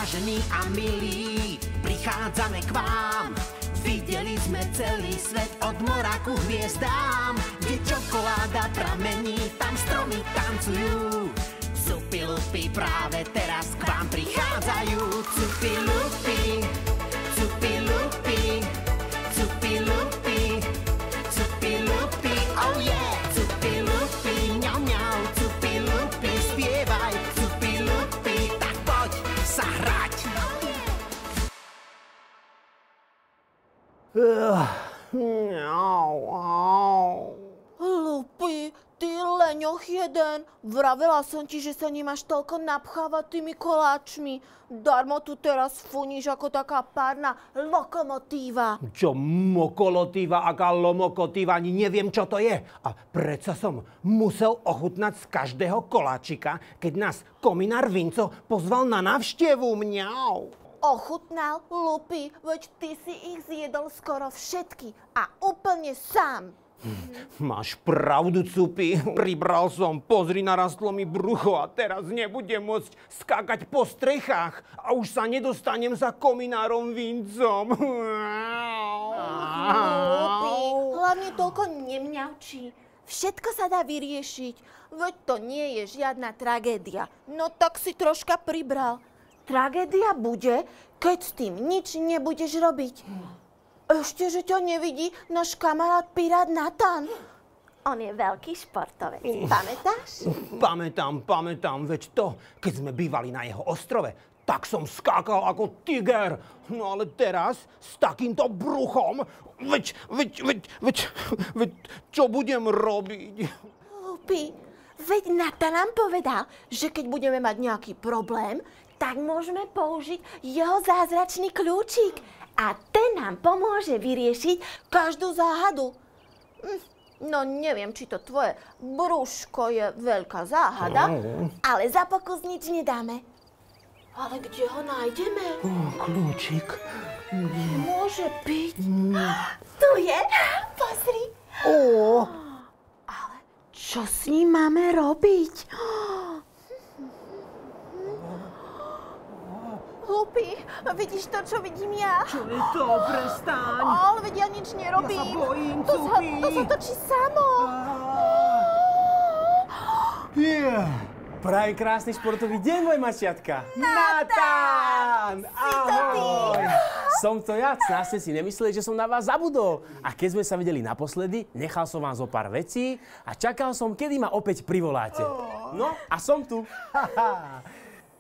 Vážení a milí, prichádzame k vám. Videli sme celý svet od mora ku hviezdám. Kde čokoláda pramení, tam stromy tancujú. Cupi-lupi práve teraz k vám prichádzajú. Cupi-lupi, cupi-lupi, cupi-lupi, cupi-lupi, oh yeah. Cupi-lupi, ňau ňau, cupi-lupi, spievaj. Cupi-lupi, tak poď sa hrať. Lupi, ty leňoch jeden. Vravela som ti, že sa nemáš toľko napchávať tými koláčmi. Darmo tu teraz funíš ako taká párna lokomotíva. Čo mokolotíva, aká lomokotíva, ani neviem, čo to je. A predsa som musel ochutnať z každého koláčika, keď nás kominár Vinco pozval na návštevu. Mňau. Ochutnal, Lupi, veď ty si ich zjedol skoro všetky a úplne sám. Máš pravdu, Cupi. Pribral som, pozri, narastlo mi brucho a teraz nebudem môcť skákať po strechách a už sa nedostanem za kominárom Vincom. Lupi, hlavne toľko nemňaučí. Všetko sa dá vyriešiť, veď to nie je žiadna tragédia. No tak si troška pribral. Tragédia bude, keď s tým nič nebudeš robiť. Ešte, že ťa nevidí náš kamarát pirát Natán. On je veľký športovec, pamätáš? Pamätám, veď to, keď sme bývali na jeho ostrove, tak som skákal ako tiger. No ale teraz s takýmto bruchom, veď, čo budem robiť? Lupi, veď Natán nám povedal, že keď budeme mať nejaký problém, tak môžeme použiť jeho zázračný kľúčik. A ten nám pomôže vyriešiť každú záhadu. No neviem, či to tvoje brúško je veľká záhada, ale za pokus nič nedáme. Ale kde ho nájdeme? Kľúčik. Môže byť. Tu je, pozri. Ale čo s ním máme robiť? Lupi, vidíš to, čo vidím ja? Čo je to? Prestaň. Ale veď ja nič nerobím. Ja sa bojím, To sa točí samo. Prajem krásny športový deň, môj mačiatka. Natán! Ahoj! Som to ja, snáď ste si nemysleli, že som na vás zabudol. A keď sme sa videli naposledy, nechal som vám zo pár vecí a čakal som, kedy ma opäť privoláte. No a som tu.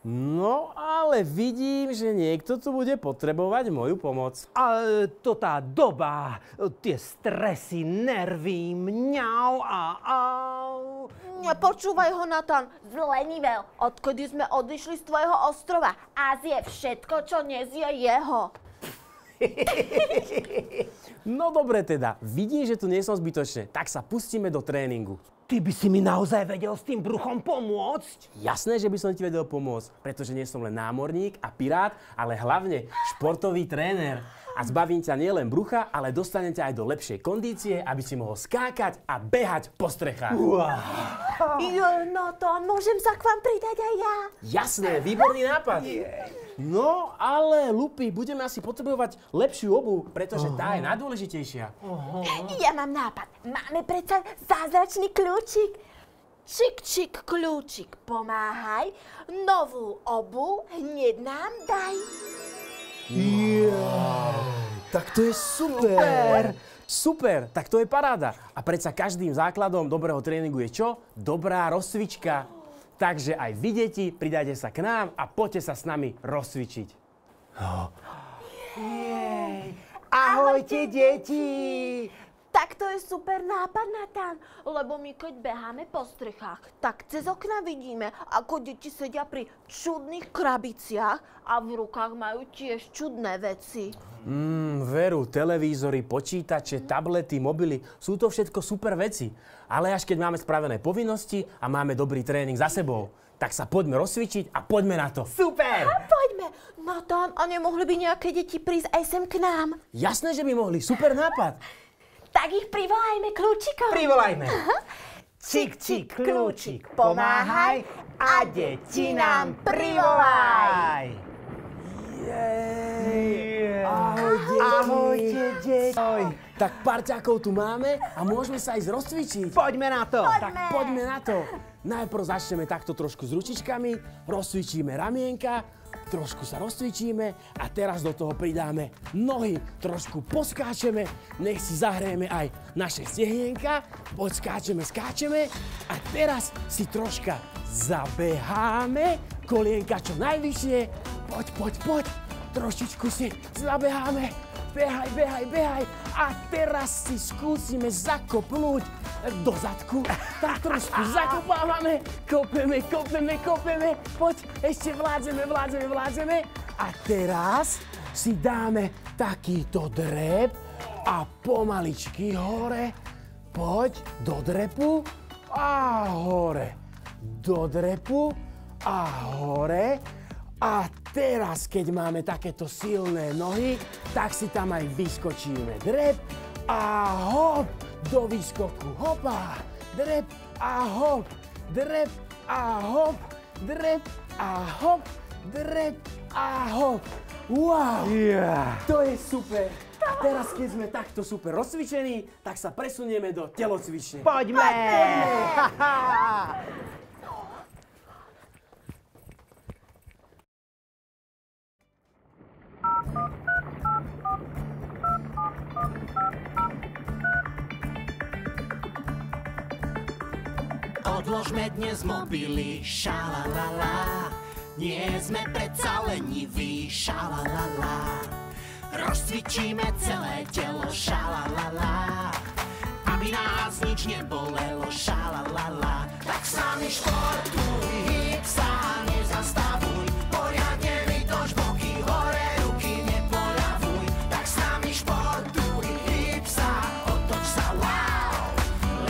No, ale vidím, že niekto tu bude potrebovať moju pomoc. A to tá doba, tie stresy, nervy, mňau a au. Nepočúvaj ho, Natán, zlenivel. Odkedy sme odišli z tvojho ostrova a zje všetko, čo nezie jeho. No dobre teda, vidím, že tu nie som zbytočne, tak sa pustíme do tréningu. Ty by si mi naozaj vedel s tým bruchom pomôcť? Jasné, že by som ti vedel pomôcť, pretože nie som len námorník a pirát, ale hlavne športový tréner. A zbavím ťa nielen brucha, ale dostanem ťa aj do lepšej kondície, aby si mohol skákať a behať po strechách. Natán, môžem sa k vám pridať aj ja? Jasné, výborný nápad. No, ale Lupi, budeme asi potrebovať lepšiu obuv, pretože tá je najdôležitejšia. Ja mám nápad. Máme predsa zázračný kľúčik. Čik, čik, kľúčik, pomáhaj. Novú obuv hneď nám daj. Tak to je super! Super, tak to je paráda. A predsa každým základom dobrého tréningu je čo? Dobrá rozcvička. Takže aj vy, deti, pridajte sa k nám a poďte sa s nami rozcvičiť. Ahojte, deti! Tak to je super nápad, Natán, lebo my keď beháme po strechách, tak cez okna vidíme, ako deti sedia pri čudných krabiciach a v rukách majú tiež čudné veci. Veru, televízory, počítače, tablety, mobily, sú to všetko super veci. Ale až keď máme spravené povinnosti a máme dobrý tréning za sebou, tak sa poďme rozcvičiť a poďme na to. Super! A poďme, Natán, a nemohli by nejaké deti prísť aj sem k nám? Jasné, že by mohli, super nápad. Tak ich privolajme kľúčikom. Privolajme. Čik, čik, kľúčik, pomáhaj a deti nám privolaj. Tak parťákov tu máme a môžeme sa ísť rozcvičiť. Poďme na to. Tak poďme na to. Najprv začneme takto trošku s ručičkami, rozcvičíme ramienka, trošku sa rozcvičíme a teraz do toho pridáme nohy, trošku poskáčeme, nech si zahrejeme aj naše stehnienka, poď skáčeme a teraz si troška zabeháme, kolienka čo najvyššie, poď, trošičku si zabeháme, behaj a teraz si skúsime zakopnúť do zadku, tak trošku zakopávame, kopeme, poď, ešte vládzeme a teraz si dáme takýto drep a pomaličky hore, poď do drepu a hore, do drepu a hore. A teraz, keď máme takéto silné nohy, tak si tam aj vyskočíme. Drep a hop, do výskoku. Hopa, drep a hop, drep a hop, drep a hop, drep a hop. Wow, to je super. A teraz, keď sme takto super rozcvičení, tak sa presunieme do telocvične. Poďme! Odložme dnes mobily, šalalala. Nie sme predsa leniví, šalalala. Rozcvičíme celé telo, šalalala. Aby nás nič nebolelo, šalalala. Tak s nami športuj, hýb sa, nezastavuj. Poriadne vytoč boky hore, ruky nepoľavuj. Tak s nami športuj, hýb sa, otoč sa, wow.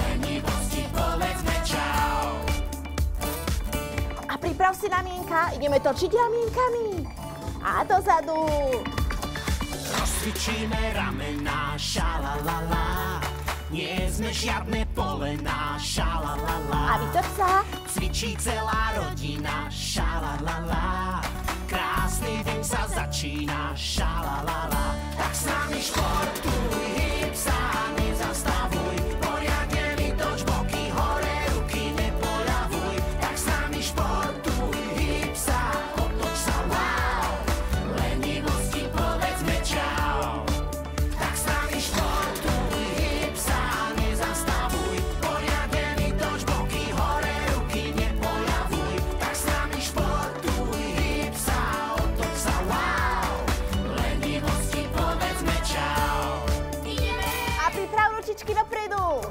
Lenivosti povedzme čau. A priprav si ramienka, ideme točiť ramienkami. A dozadu. Rozcvičíme ramená, šalalala. Nie sme žiadne polená, šalalala. A vytoč sa. Cvičí celá rodina, šalalala. Krásny deň sa začína, šalalala. Tak s nami športuj, hýb sa, nezastavuj. Poriadne vytoč boky hore, ruky nepoľavuj. Tak s nami športuj, hýb sa, otoč sa, wow. Lenivosti povedzme čau. Tak s nami športuj, hýb sa, nezastavuj. Poriadne vytoč boky hore, ruky nepoľavuj. Tak s nami športuj, hýb sa, otoč sa, wow. Lenivosti povedzme čau. A priprav ručičky dopredu.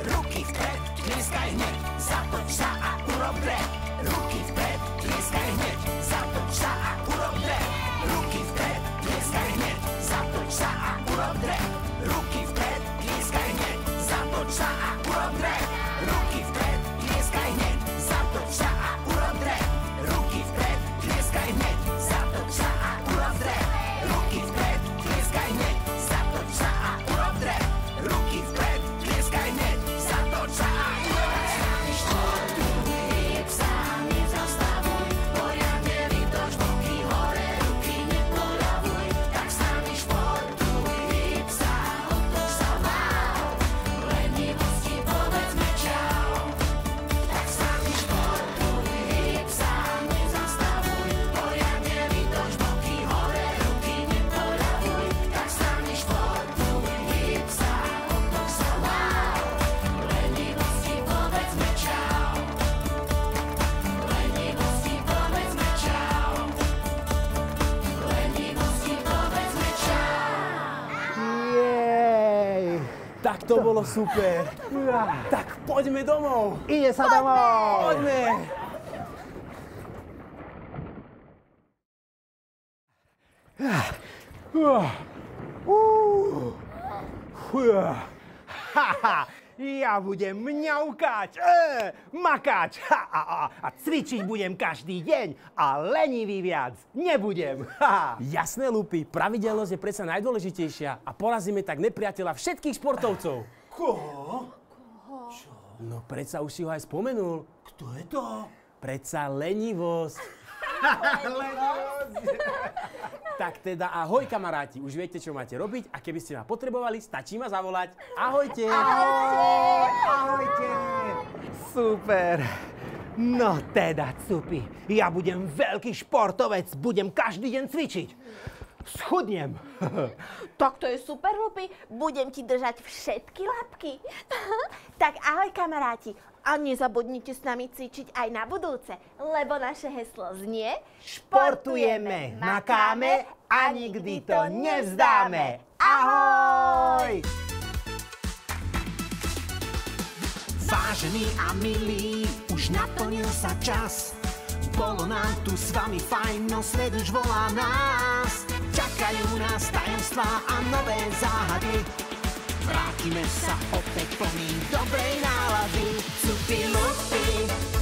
Ruky vpred, tlieskaj hneď, zatoč sa a urob drep. Ruky vpred, tlieskaj hneď, zatoč sa a urob drep. Ruky vpred, tlieskaj hneď, zatoč sa a urob drep. Ruky vpred, tlieskaj hneď, zatoč sa a urob drep. Ruky vpred, tlieskaj hneď, zatoč sa a urob drep. Ruky vpred, tlieskaj hneď, zatoč sa a urob drep. Ruky vpred, tlieskaj hneď, zatoč sa a urob drep. Ruky vpred, tlieskaj hneď, zatoč sa a urob drep. Športuj, hýb sa, nezastavuj. Poriadne vytoč boky hore, ruky nepoľavuj. Tak s nami športuj, hýb sa, otoč sa, wow. Lenivosti povedzme čau. Tak s nami športuj, hýb sa, nezastavuj. Poriadne vytoč boky hore, ruky nepoľavuj. Tak s nami športuj, hýb sa, otoč sa, wow. Lenivosti povedzme čau. Lenivosti povedzme čau. Lenivosti povedzme čau. Jej. Tak to bolo super. Tak poďme domov. Ide sa domov. Poďme. Haha, ja budem mňaukať, makať a cvičiť budem každý deň a lenivý viac nebudem. Jasné, Lupi, pravidelnosť je predsa najdôležitejšia a porazíme tak nepriateľa všetkých športovcov. Koho? No predsa už si ho aj spomenul. Kto je to? Predsa lenivosť. Tak teda ahoj kamaráti, už viete, čo máte robiť a keby ste ma potrebovali, stačí ma zavolať. Ahojte! Ahojte! Super! No teda, Cupi, ja budem veľký športovec, budem každý deň cvičiť. Schudnem. Tak to je super, Lupi. Budem ti držať všetky labky. Tak ahoj, kamaráti. A nezabudnite s nami cvičiť aj na budúce, lebo naše heslo znie Športujeme, makáme a nikdy to nevzdáme. Ahoj! Vážení a milí, už naplnil sa čas. Bolo nám tu s vami fajn, no svet už volá nás. Čakajú nás tajomstvá a nové záhady. Vrátime sa opäť plný dobrej nálady. Cupi Lupi.